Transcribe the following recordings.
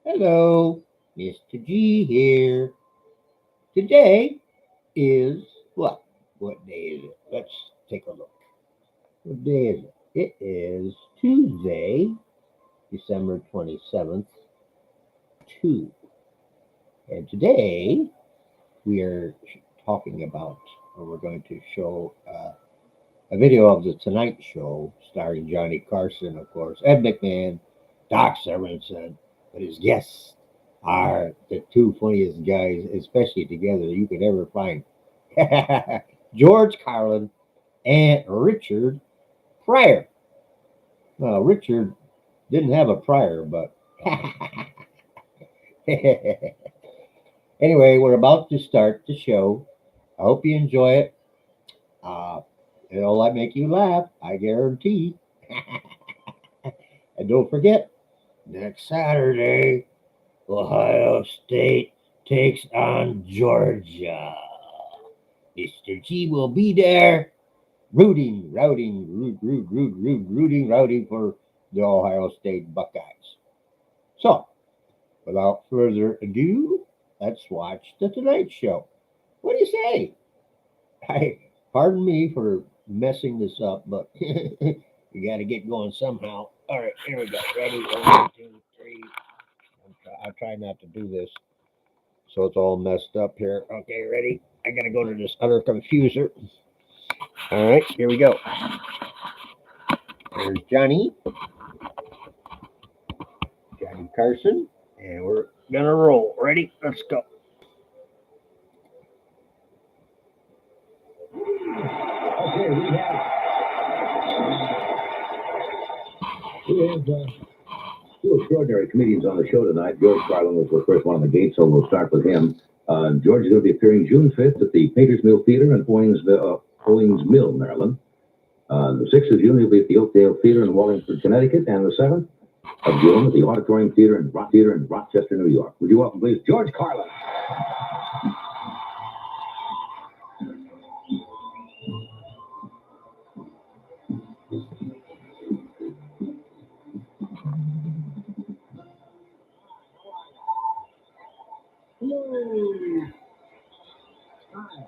Hello, Mr. G here. Today is what? What day is it? Let's take a look. What day is it? It is Tuesday, December 27th, 2. And today we are talking about, or we're going to show a video of the Tonight Show starring Johnny Carson, of course, Ed McMahon, Doc Severinsen, but his guests are the two funniest guys, especially together, you could ever find. George Carlin and Richard Pryor. Well, Richard didn't have a prior, but anyway, we're about to start the show. I hope you enjoy it. Uh, it'll make you laugh, I guarantee. And don't forget, next Saturday, Ohio State takes on Georgia. Mr. G will be there rooting for the Ohio State Buckeyes. So, without further ado, let's watch the Tonight Show. What do you say? Pardon me for messing this up, but we got to get going somehow. All right, here we go. Ready? 1, 2, 3. I'll try not to do this so it's all messed up here. Okay, ready? I got to go to this other confuser. All right, here we go. There's Johnny Carson, and we're going to roll. Ready? Let's go. Okay, we have two extraordinary comedians on the show tonight. George Carlin was the first one on the gate, so we'll start with him. George is going to be appearing June 5th at the Painters Mill Theater in Owings Mill, Maryland. The 6th of June, he'll be at the Oakdale Theater in Wallingford, Connecticut, and the 7th of June at the Auditorium Theater in Rochester, New York. Would you welcome, please, George Carlin? Hi.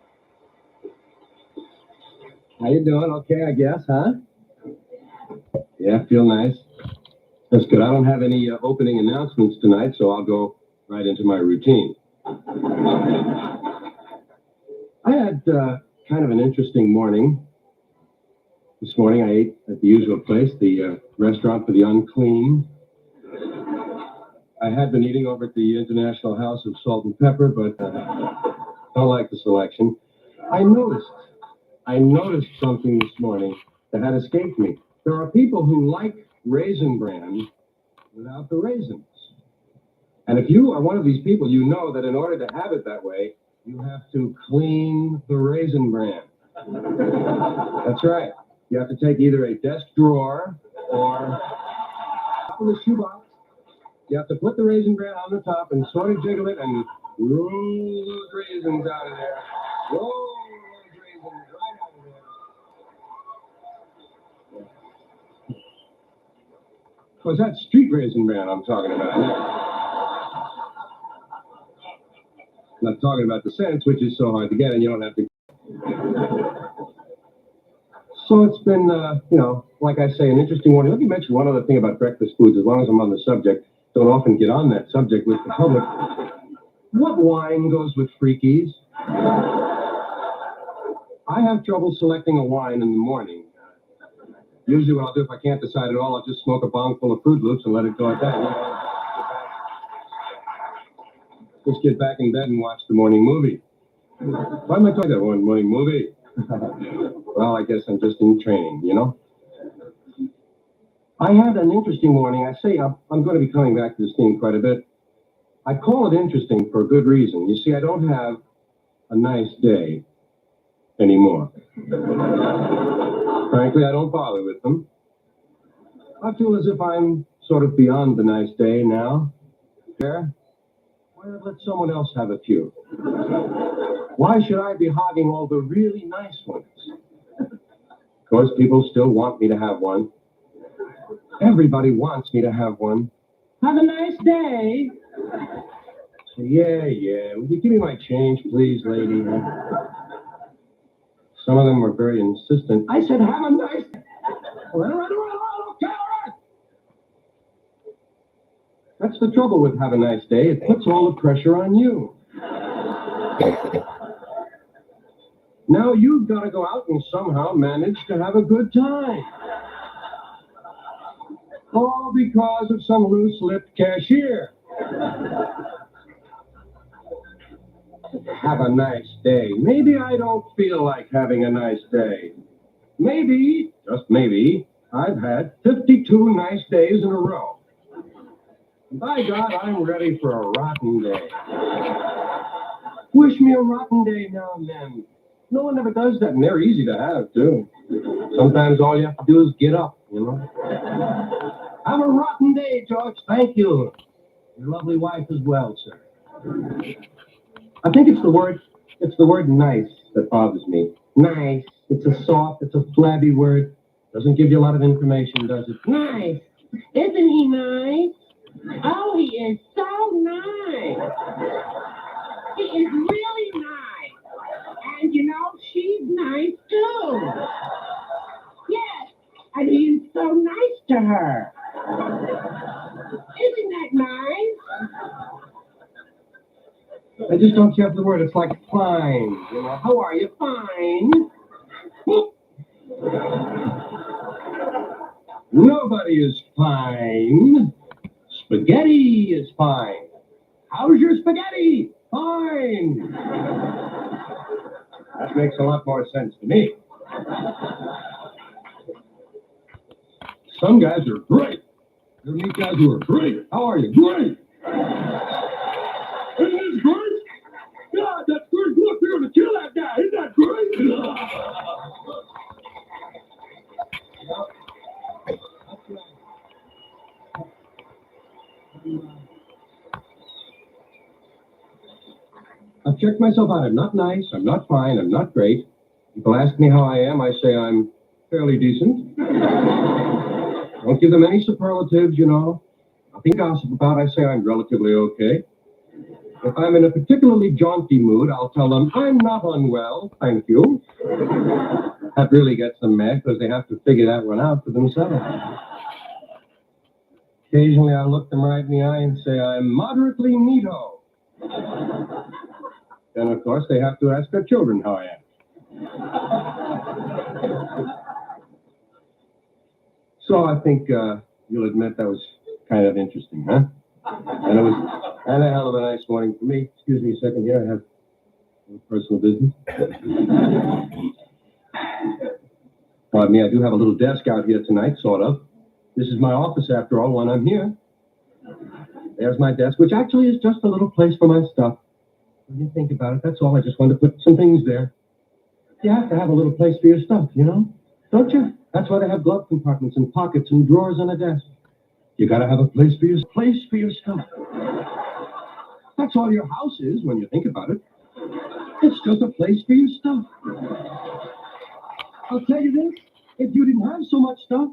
How you doing? Okay, I guess, huh? Yeah, feel nice. That's good. I don't have any opening announcements tonight, so I'll go right into my routine. I had kind of an interesting morning. This morning I ate at the usual place, the restaurant for the unclean. I had been eating over at the International House of Salt and Pepper, but don't like the selection. I noticed something this morning that had escaped me. There are people who like Raisin Bran without the raisins. And if you are one of these people, you know that in order to have it that way, you have to clean the Raisin Bran. That's right. You have to take either a desk drawer or top of the shoebox. You have to put the Raisin Bran on the top and sort of jiggle it and roll those raisins out of there. Roll those raisins right out of there. Oh, is that street Raisin Bran I'm talking about? I'm not talking about the cents, which is so hard to get, and you don't have to. So it's been, like I say, an interesting morning. Let me mention one other thing about breakfast foods, as long as I'm on the subject. Don't often get on that subject with the public. What wine goes with Freakies? I have trouble selecting a wine in the morning. Usually what I'll do, if I can't decide at all, I'll just smoke a bong full of Fruit Loops and let it go at that. Just get back in bed and watch the morning movie. Why am I talking about one morning movie? Well, I guess I'm just in training, you know? I had an interesting morning. I say I'm going to be coming back to this theme quite a bit. I call it interesting for a good reason. You see, I don't have a nice day anymore. Frankly, I don't bother with them. I feel as if I'm sort of beyond the nice day now. Fair? Why not let someone else have a few? Why should I be hogging all the really nice ones? Of course, people still want me to have one. Everybody wants me to have one. Have a nice day. Yeah. Will you give me my change, please, lady? Some of them were very insistent. I said, have a nice day. All right. Okay, all right. That's the trouble with have a nice day. It puts all the pressure on you. Now you've got to go out and somehow manage to have a good time. All because of some loose-lipped cashier. Have a nice day. Maybe I don't feel like having a nice day. Maybe, just maybe, I've had 52 nice days in a row. By God, I'm ready for a rotten day. Wish me a rotten day now and then. No one ever does that, and they're easy to have, too. Sometimes all you have to do is get up, you know. Have a rotten day, George. Thank you. Your lovely wife as well, sir. I think it's the word nice that bothers me. Nice. It's a flabby word. Doesn't give you a lot of information, does it? Nice. Isn't he nice? Oh, he is so nice. He is really nice. And you know, she's nice too. Yes, and he is so nice to her. Isn't that nice? I just don't care for the word. It's like fine. You know, how are you? Fine. Nobody is fine. Spaghetti is fine. How's your spaghetti? Fine. That makes a lot more sense to me. Some guys are great. You meet guys who are great. How are you? Great. Isn't this great? God, that's great. Look, we're going to kill that guy. Isn't that great? I've checked myself out. I'm not nice. I'm not fine. I'm not great. People ask me how I am. I say I'm fairly decent. Don't give them any superlatives, you know. Nothing to gossip about. I say I'm relatively okay. If I'm in a particularly jaunty mood, I'll tell them I'm not unwell, thank you. That really gets them mad because they have to figure that one out for themselves. Occasionally, I look them right in the eye and say I'm moderately neato. Then, of course, they have to ask their children how I am. So I think you'll admit that was kind of interesting, huh? And it was kind of a hell of a nice morning for me. Excuse me a second here. I have personal business. Pardon me, I do have a little desk out here tonight, sort of. This is my office, after all, when I'm here. There's my desk, which actually is just a little place for my stuff. When you think about it, that's all. I just wanted to put some things there. You have to have a little place for your stuff, you know? Don't you? That's why they have glove compartments and pockets and drawers on a desk. You gotta have a place for your stuff. That's all your house is when you think about it. It's just a place for your stuff. I'll tell you this, if you didn't have so much stuff,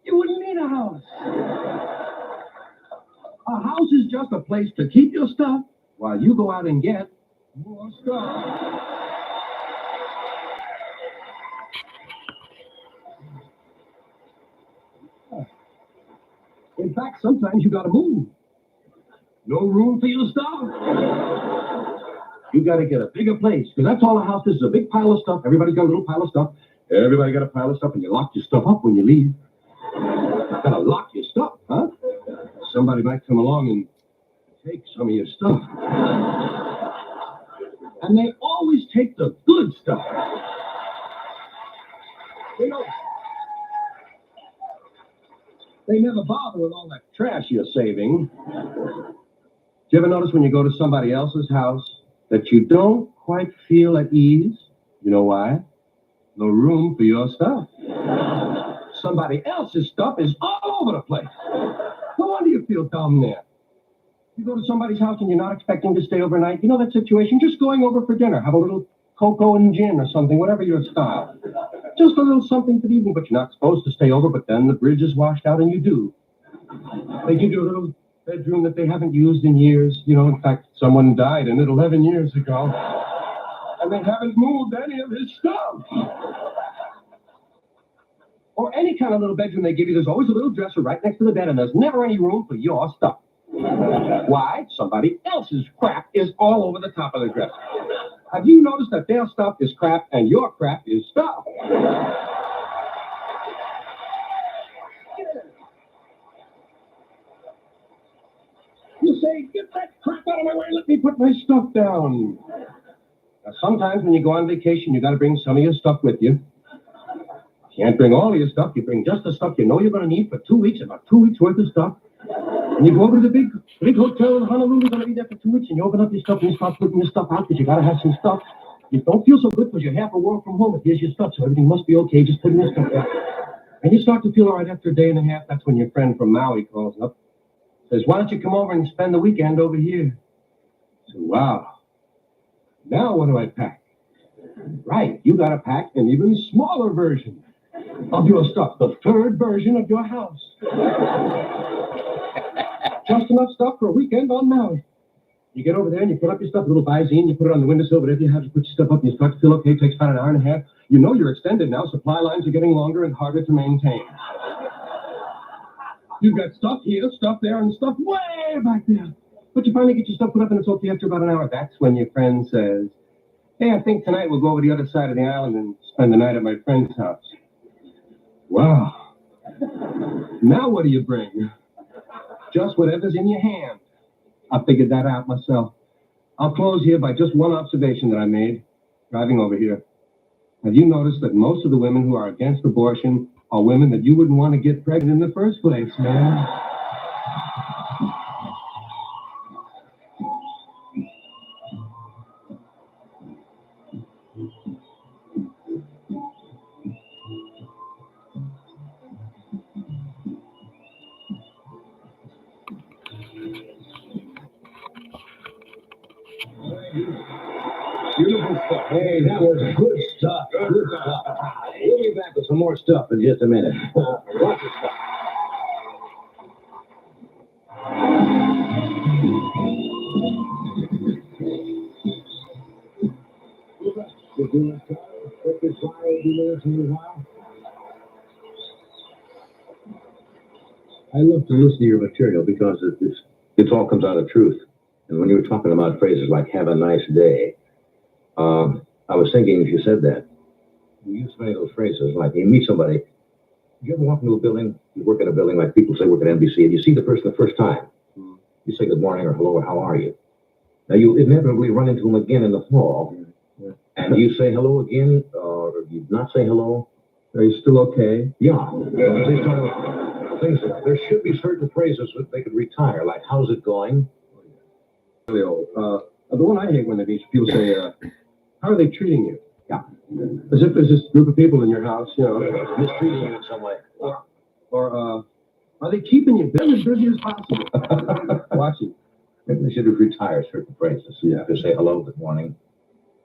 you wouldn't need a house. A house is just a place to keep your stuff while you go out and get more stuff. In fact, sometimes you gotta move. No room for your stuff. You gotta get a bigger place, because that's all a house is, a big pile of stuff. Everybody's got a little pile of stuff. Everybody got a pile of stuff, and you lock your stuff up when you leave. You gotta lock your stuff, huh? Somebody might come along and take some of your stuff. And they always take the good stuff. You know, they never bother with all that trash you're saving. Do you ever notice when you go to somebody else's house that you don't quite feel at ease? You know why? No room for your stuff. Somebody else's stuff is all over the place. No wonder you feel dumb there. You go to somebody's house and you're not expecting to stay overnight. You know that situation? Just going over for dinner. Have a little cocoa and gin or something, whatever your style. Just a little something for the evening, but you're not supposed to stay over, but then the bridge is washed out and you do. They give you a bedroom that they haven't used in years. You know, in fact, someone died in it 11 years ago. And they haven't moved any of his stuff. Or any kind of little bedroom they give you, there's always a little dresser right next to the bed, and there's never any room for your stuff. Why? Somebody else's crap is all over the top of the dresser. Have you noticed that their stuff is crap and your crap is stuff? You say, get that crap out of my way, let me put my stuff down. Now, sometimes when you go on vacation, you got to bring some of your stuff with you. You can't bring all of your stuff. You bring just the stuff you know you're going to need for 2 weeks, about 2 weeks worth of stuff. And you go over to the big hotel in Honolulu, you're going to be there for 2 weeks, and you open up your stuff and you start putting your stuff out because you got to have some stuff. You don't feel so good because you're half a world from home, but here's your stuff, so everything must be okay. Just put your stuff there. And you start to feel all right after a day and a half. That's when your friend from Maui calls up. Says, why don't you come over and spend the weekend over here? So, wow. Now what do I pack? Right, you got to pack an even smaller version of your stuff, the third version of your house. Just enough stuff for a weekend on Maui. You get over there and you put up your stuff, a little Visine, you put it on the windowsill, whatever you have, you put your stuff up and you start to feel okay. It takes about an hour and a half. You know you're extended now. Supply lines are getting longer and harder to maintain. You've got stuff here, stuff there, and stuff way back there. But you finally get your stuff put up and it's okay after about an hour. That's when your friend says, hey, I think tonight we'll go over the other side of the island and spend the night at my friend's house. Wow. Now what do you bring? Just whatever's in your hand. I figured that out myself. I'll close here by just one observation that I made driving over here. Have you noticed that most of the women who are against abortion are women that you wouldn't want to get pregnant in the first place, man? Beautiful stuff. Hey, that was good stuff. Good stuff. We'll be back with some more stuff in just a minute. Lots of stuff. I love to listen to your material because it all comes out of truth. And when you were talking about phrases like "have a nice day," I was thinking, if you said that, you use many of those phrases, like you meet somebody. You ever walk into a building, you work in a building like people say work at NBC, and you see the person the first time. You say good morning or hello or how are you? Now you inevitably run into them again in the hall, and you say hello again, or you not say hello. Are you still okay? Yeah. Things, there should be certain phrases that they could retire, like how's it going? Really old. The one I hate when they meet people say, how are they treating you? Yeah. As if there's this group of people in your house, you know, Mistreating you in some way. Or are they keeping you as busy as possible? Watching. Maybe they should retire certain phrases. Yeah. To say hello, good morning.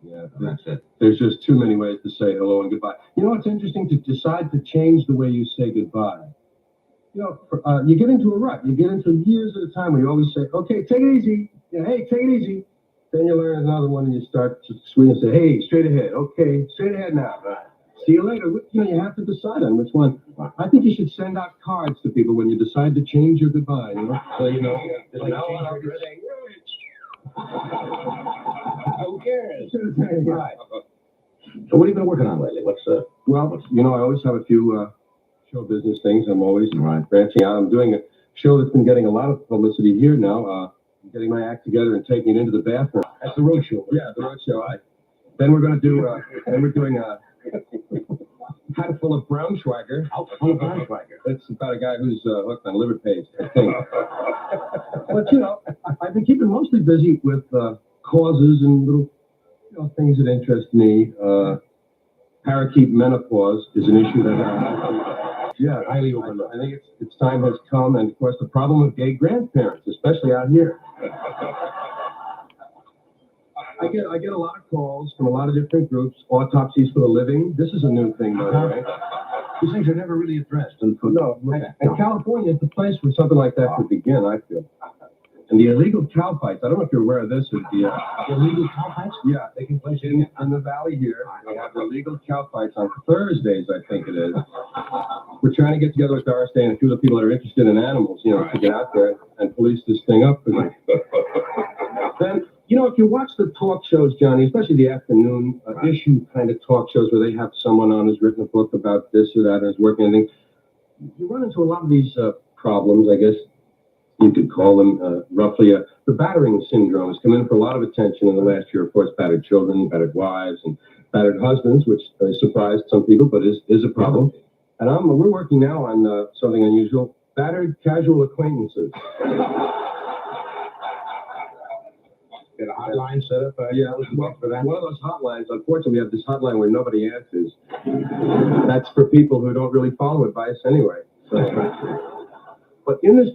Yeah, That's it. There's just too many ways to say hello and goodbye. You know, it's interesting to decide to change the way you say goodbye. You know, you get into a rut. You get into years at a time where you always say, okay, take it easy. Yeah, hey, take it easy. Then you learn another one and you start to swing and say, hey, straight ahead. Okay, straight ahead now. See you later. You know, you have to decide on which one. I think you should send out cards to people when you decide to change your goodbye. You know, so you know. Like who cares? Right. So what have you been working on lately? Well, you know, I always have a few show business things. I'm always branching out. I'm doing a show that's been getting a lot of publicity here now. I'm getting my act together and taking it into the bathroom. That's the road show. Yeah, the road show. Then we're going to do. Then we're doing a hat full of Braunschweiger. Full of Braunschweiger. It's about a guy who's hooked on liver paste, I think. But you know, I've been keeping mostly busy with causes and little, you know, things that interest me. Parakeet menopause is an issue that yeah, highly overlooked. I think its time has come, and of course the problem of gay grandparents, especially out here. I get a lot of calls from a lot of different groups. Autopsies for the living. This is a new thing, by the way. These things are never really addressed. No, and California is the place where something like that could begin, I feel. And the illegal cow fights, I don't know if you're aware of this, is the Illegal cow fights? yeah, taking place in the valley here. They have illegal cow fights on Thursdays, I think it is. We're trying to get together with Doris Day and a few of the people that are interested in animals, to get out there and police this thing up. Then, if you watch the talk shows, Johnny, especially the afternoon issue kind of talk shows where they have someone on who's written a book about this or that or is working on things, you run into a lot of these problems, I guess you could call them roughly. The battering syndrome has come in for a lot of attention in the last year. Of course, battered children, battered wives, and battered husbands, which surprised some people, but is a problem. And we're working now on something unusual: battered casual acquaintances. Get a hotline set up? Yeah, for that. One of those hotlines. Unfortunately, we have this hotline where nobody answers. That's for people who don't really follow advice anyway. So, but in this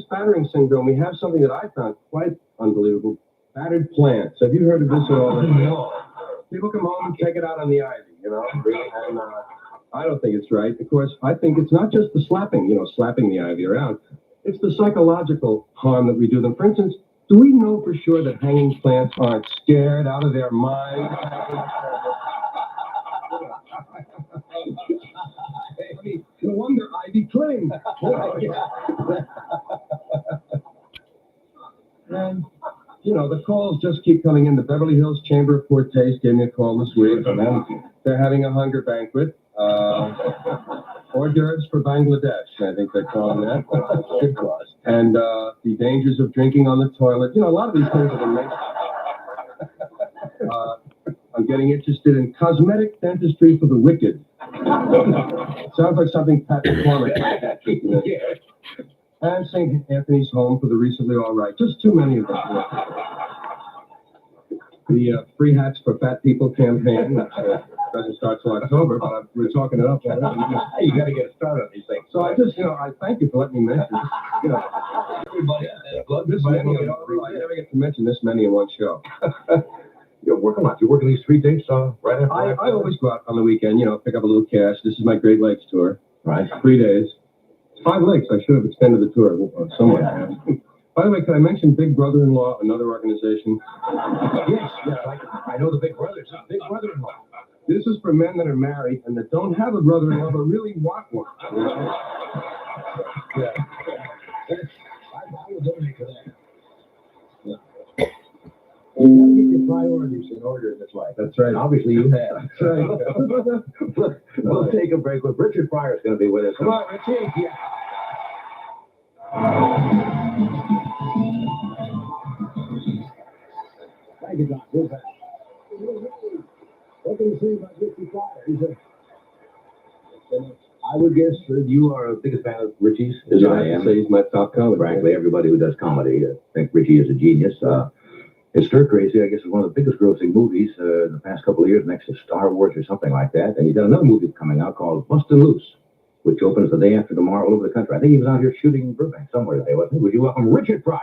battering syndrome, we have something that I found quite unbelievable: battered plants. Have you heard of this at all? No. People come home and check it out on the ivy, and I don't think it's right. Of course, I think it's not just the slapping, slapping the ivy around. It's the psychological harm that we do them. For instance, do we know for sure that hanging plants aren't scared out of their mind? No wonder ivy clings. And, the calls just keep coming in. The Beverly Hills Chamber of Poor Taste gave me a call this week. They're having a hunger banquet. Hors d'oeuvres for Bangladesh, I think they're calling that. Good cause. And the dangers of drinking on the toilet. A lot of these things have been mentioned. I'm getting interested in cosmetic dentistry for the wicked. Sounds like something Pat McCormick might have. And St. Anthony's Home for the recently all right. Just too many of them. The Free Hats for Fat People campaign, which doesn't start till October, but we're talking it up already. You got to get started on these things. So I just, I thank you for letting me mention this. Everybody, I never get to mention this many in one show. You're working on. You're working these 3 dates right after. I always go out on the weekend, pick up a little cash. This is my Great Lakes tour. Right. 3 days. 5 lakes. I should have extended the tour somewhat. By the way, can I mention Big Brother-in-Law, another organization? Yes, I know the Big Brothers. Big Brother-in-Law. This is for men that are married and that don't have a brother-in-law but really want one. Yeah. I will donate to that. Yeah. You got to get your priorities in order in this life. That's right. Obviously, you have. That's right. We'll take a break. But Richard Pryor is going to be with us. Come on, Richie. Yeah. Thank you, Don. Real fast. What can you say about Richie Pryor? I would guess that you are a biggest fan of Richie's, as I am. Say he's my top comic. Frankly, everybody who does comedy think Richie is a genius. It's Stir Crazy, I guess, is one of the biggest grossing movies in the past couple of years, next to Star Wars or something like that. And he's got another movie coming out called Bustin' Loose, which opens the day after tomorrow all over the country. I think he was out here shooting in Burbank somewhere today, wasn't he? Would you welcome Richard Pryor?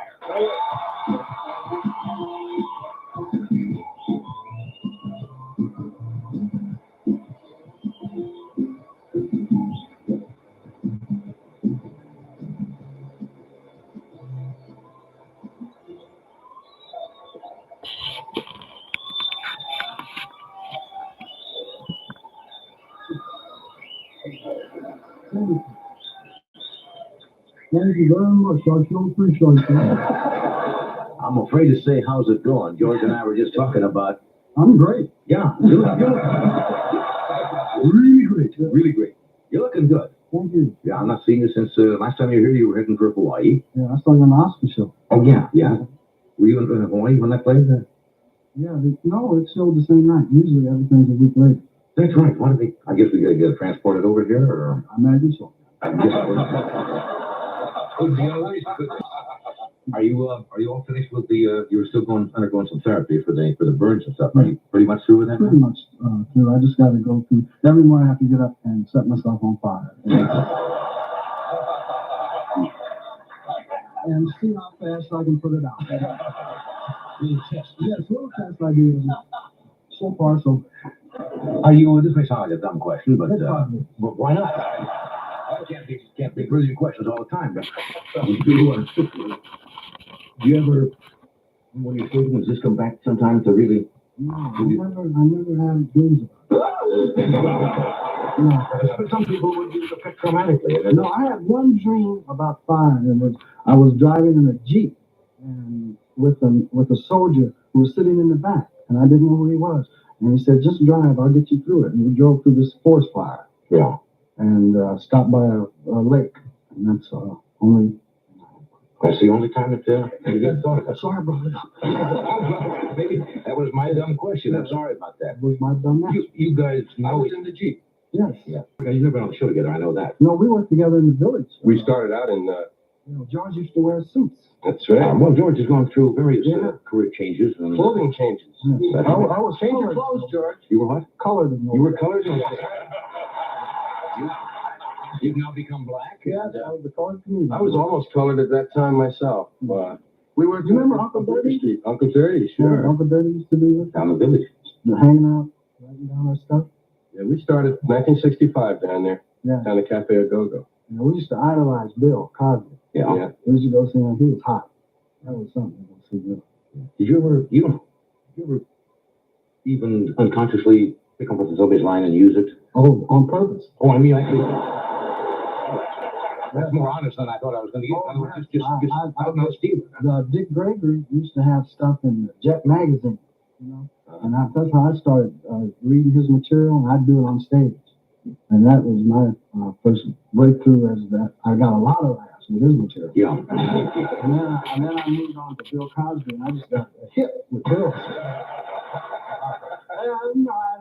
Thank you very much. I sure appreciate that. I'm afraid to say, how's it going? George and I were just talking about. I'm great. Yeah, Really great. really great. You're looking good. Thank you. Yeah, I'm not seeing you since last time you were here. You were heading for Hawaii. Yeah, I saw you on the Oscar show. Oh yeah. Were you in Hawaii when that played? Yeah, no, it's still the same night. Usually everything's a week later. That's right. Why did they? I guess we got to get it transported over here, or I imagine so. Are you all finished with the? You were still undergoing some therapy for the burns and stuff. Are you pretty much through with that? Pretty much through. I just got to go through. Every morning I have to get up and set myself on fire. And see how fast I can put it out. Yes, little test I do. So far, so Are you? This may sound like a dumb question, but why not? Can't be brilliant questions all the time. But Do you ever, when you're sleeping, does this come back sometimes to really? No, I never had dreams about it. No. Some people would use affect traumatically. No, I had one dream about fire, and I was driving in a Jeep and with a soldier who was sitting in the back, and I didn't know who he was. And he said, "Just drive, I'll get you through it." And we drove through this forest fire. Yeah. And stopped by a lake, and that's only. That's the only time that you get thought of it. Sorry, brother. Maybe that was my dumb question. I'm sorry about that. That was my dumb ass. You guys I know was in the Jeep. Yes. Yeah. You've never been on the show together. I know that. No, we worked together in the village. We started out in. George used to wear suits. That's right. Well, George has gone through various Yeah. career changes and Clothing changes. Yes. I was Change your colored. clothes, George. You were what? Colored. You were colored. You've now become black. Yeah, I was the colored comedian. I was almost colored at that time myself. We were. You remember Uncle Dirty? Street. Uncle Dirty, sure. Yeah, Uncle Dirty used to be with Down the village. hanging out, writing down our stuff. Yeah, we started 1965 down there, Yeah. down at Cafe A Go-Go. You know, we used to idolize Bill Cosby. Yeah. We used to go see him. He was hot. That was something to go see Bill. Did you ever even unconsciously pick up somebody's line and use it? Oh, on purpose. Oh, I mean, actually. That's more honest than I thought I was going to get. Oh, In other words, man, just I out no stealing. Dick Gregory used to have stuff in the Jet magazine, you know, and that's how I started reading his material, and I'd do it on stage. And that was my first breakthrough, as that I got a lot of laughs with his material. Yeah. And then I moved on to Bill Cosby, and I just got a hit with Bill. I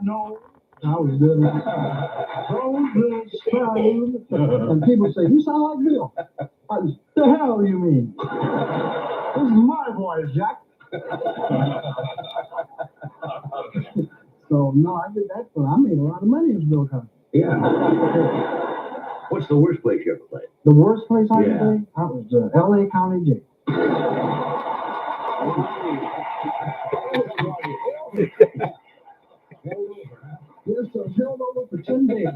know. I was doing that. And people say, "You sound like Bill." The hell do you mean? This is my voice, Jack. So no, I did that for. I made a lot of money as Bill Cosby. Yeah. What's the worst place you ever played? The worst place I Yeah. played, that was L.A. County Jail. Yes, I was held over for 10 days.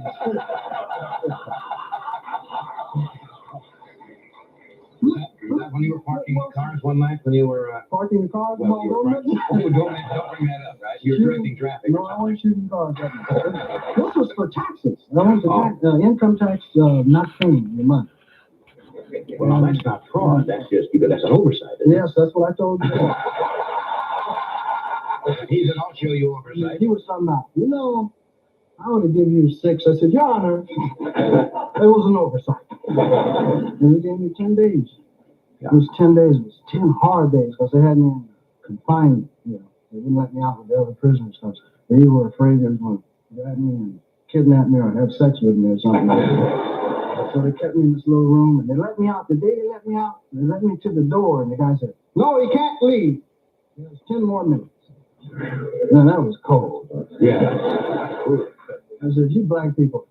Was that when you were parking cars one night when you were, Parking the cars? well, you were Well, don't bring that up, right? You're directing traffic. No, I wasn't shooting cars. This was for taxes. That was income tax not paying your money. Well, that's not fraud. That's just because that's an oversight. Isn't Yes, that's what I told you. it? He said, "I'll show you oversight." He was talking about, I would have given you 6. I said, Your Honor, it was an oversight. And he gave me 10 days. It was 10 days. It was 10 hard days because they had me in confinement. You know, they wouldn't let me out with the other prisoners because they were afraid they were going to grab me and kidnap me or have sex with me or something. So they kept me in this little room, and they let me out. The day they let me out, they led me to the door, and the guy said, "No, he can't leave. There's 10 more minutes." Man, that was cold. Yeah. I said, "You black people."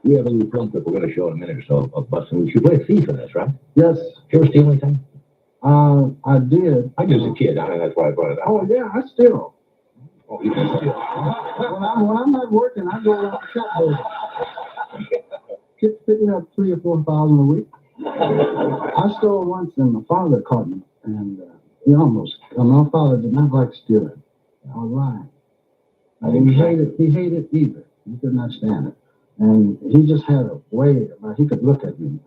We have a little film that we're going to show in a minute or so of busting. You played a thief in this, right? Yes, Did you ever steal anything? I did. I did as a kid. I mean, that's why I brought it up. Oh yeah, I still. Oh, you can steal. When I'm not working, I go around the shop picking up 3,000 or 4,000 a week. I stole once, and my father caught me, and my father did not like stealing. I was lying. And he hated either. He could not stand it. And he just had a way about he could look at me.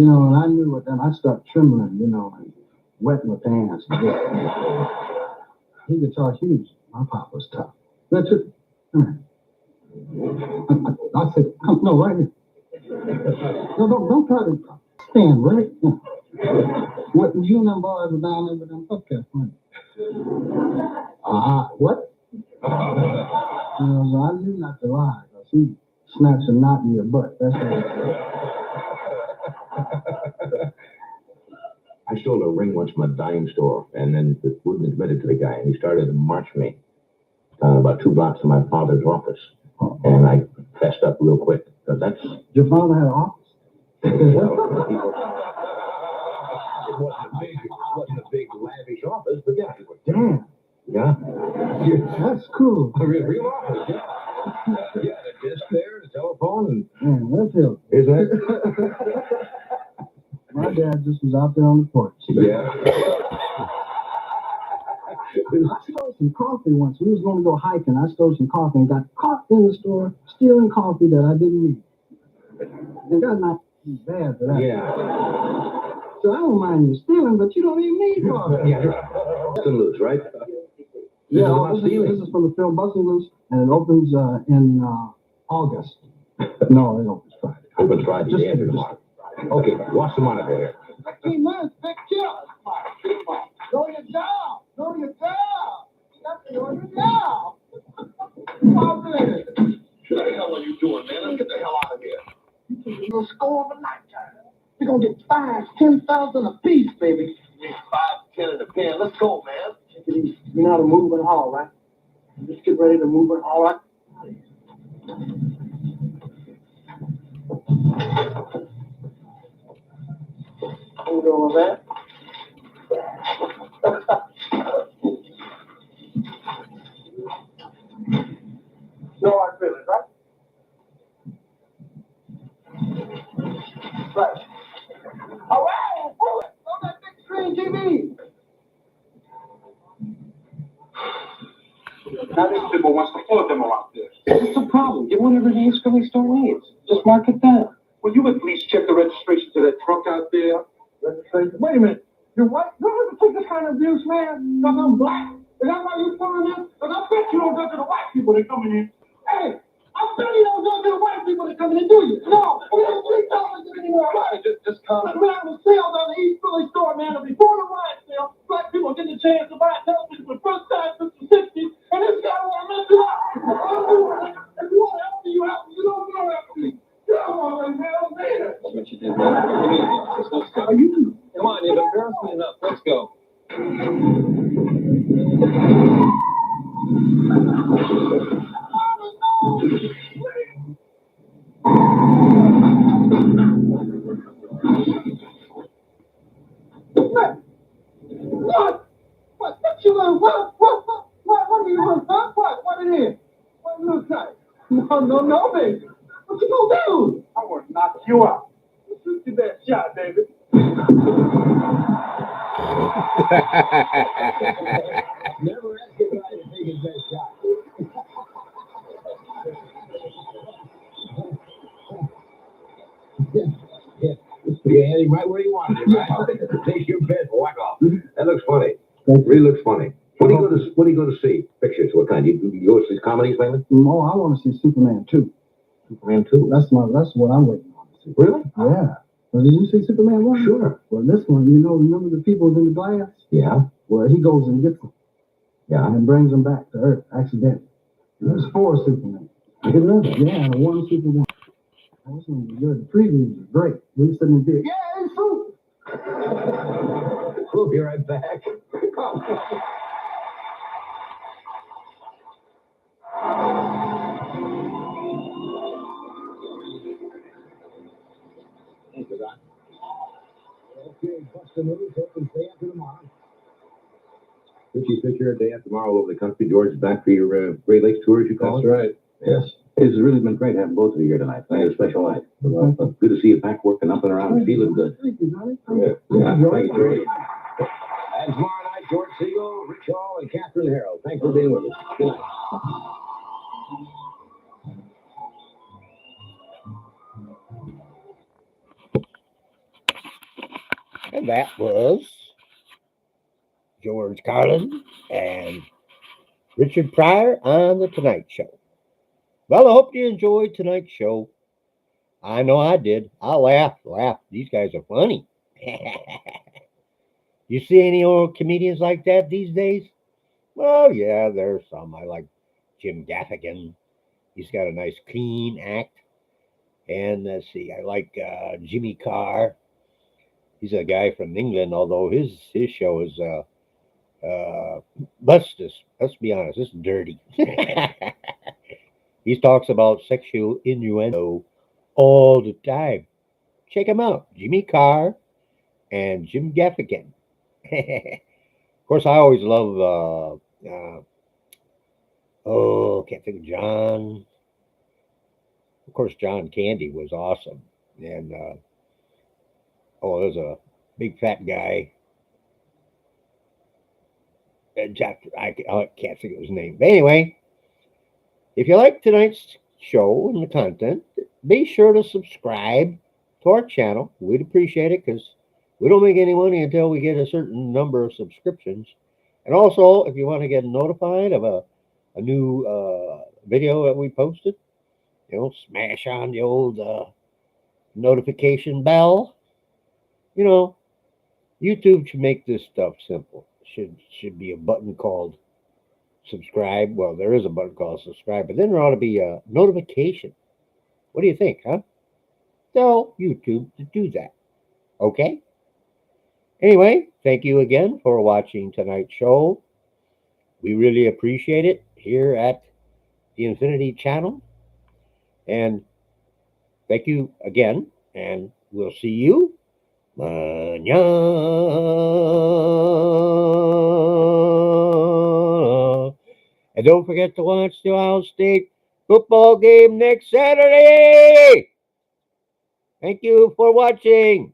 And I knew with them, I'd start trembling, and wetting my pants. He could talk huge. My pop was tough. That's it. Come here. I said, no, right here. No, don't try to stand right here. What, you and them boys were down there with them? Okay, fine. What? So I knew not to lie, because he snaps a knot in your butt. That's what I stole a ring once from a dime store, and then it wouldn't admit it to the guy, and he started to march me about 2 blocks to my father's office. And I fessed up real quick, because that's... Your father had an office? It wasn't a big lavish office, but yeah. Damn. Yeah. That's cool. A real office, yeah. Yeah, the desk there, the telephone, Man, that's it. isn't it? My dad just was out there on the porch. Yeah. I stole some coffee once. We was going to go hiking. I stole some coffee and got caught in the store stealing coffee that I didn't need. They got not bad for that. Yeah. So I don't mind you stealing, but you don't even need coffee. Yeah. Bustin' Loose, right? Yeah, This this is from the film Bustin' Loose, and it opens in August. No, it opens Friday. Opens Friday, day after tomorrow. Okay, watch the monitor here. 15 minutes, big kill. Go to your job. Go to your job. You got to go to your job. What the hell are you doing, man? Let's get the hell out of here. You took a little score of a lifetime. You're going to get 5,000, 10,000 a piece, baby. 5, 10 in the pen. Let's go, man. Take it easy. You know how to move and haul, right? Just get ready to move and haul, right? Hold on, man. No hard feelings, right? Right. All right, pull it on that big screen TV. Now this people wants to pull a demo out there. What's the problem? Get whatever the East Philly store needs. Just mark it down. Will you at least check the registration to that truck out there? Registration. Wait a minute. You're white? You don't ever take this kind of abuse, man? Because I'm black. Is that why you're pulling this? Because I bet you don't go to the white people that coming in. Hey, I bet you don't go to the white people that coming in, do you? No. We don't $3 anymore, right? Just calm Look, man, the sales on the East Philly store, man, and before the riot sale, black people get the chance to buy television for the first time since the 60s, and this guy want to mess it up. If you want to help me, you help me. You don't want to help me. Come on, man, man. That's what you did. Let's go. Are you? Come on, you've embarrassed me enough. Let's go. What? What you want? What do you want? Huh? What it is? What it looks like? No, baby. What you gonna do? I want to knock you out. Shoot you that shot, baby. Never ask a guy to take his best shot. Yeah, had him right where you wanted him, right? Take your best, walk off. That looks funny. Really looks funny. What do you go to see? Pictures, what kind? You go to see comedies mainly? No, I want to see Superman 2. Superman 2. That's what I'm waiting on to see. Really? Yeah. Well, did you see Superman 1? Sure. Well, this one, remember the people in the glass? Yeah. Well, he goes and gets them. Yeah. And brings them back to Earth accidentally. There's 4 Supermen. Yeah, 1 Superman. This one was good. The previews are great. We sitting there, yeah, it's true. We'll be right back. Okay, Bustin' Loose opens day after tomorrow. Richie Fisher, day after tomorrow, all over the country. George is back for your Great Lakes tour, as you call it. That's right. Yes. It's really been great having both of you here tonight. I had a special night. Good to see you back working up and around and feeling good. Thank you, Johnny. Yeah. Thank you, George. And tomorrow night, George Siegel, Rich Hall, and Catherine Harrell. Thanks for being with us. Good night. And that was George Carlin and Richard Pryor on The Tonight Show. Well, I hope you enjoyed tonight's show. I know I did. I laughed. These guys are funny. You see any old comedians like that these days? Well, yeah, there's some. I like Jim Gaffigan. He's got a nice, clean act. And let's see, I like Jimmy Carr. He's a guy from England, although his show is let's be honest, it's dirty. He talks about sexual innuendo all the time. Check him out, Jimmy Carr and Jim Gaffigan. Of course, I always love. Can't think of John. Of course, John Candy was awesome, and there's a big fat guy. I can't think of his name. But anyway, if you like tonight's show and the content, be sure to subscribe to our channel. We'd appreciate it because we don't make any money until we get a certain number of subscriptions. And also, if you want to get notified of a new video that we posted, smash on the old notification bell. YouTube should make this stuff simple. Should be a button called subscribe. Well, there is a button called subscribe, but then there ought to be a notification. What do you think, huh? Tell YouTube to do that. Okay? Anyway, thank you again for watching tonight's show. We really appreciate it here at the InFinnity channel. And thank you again, and we'll see you mañana. And don't forget to watch the Ohio State football game next Saturday. Thank you for watching.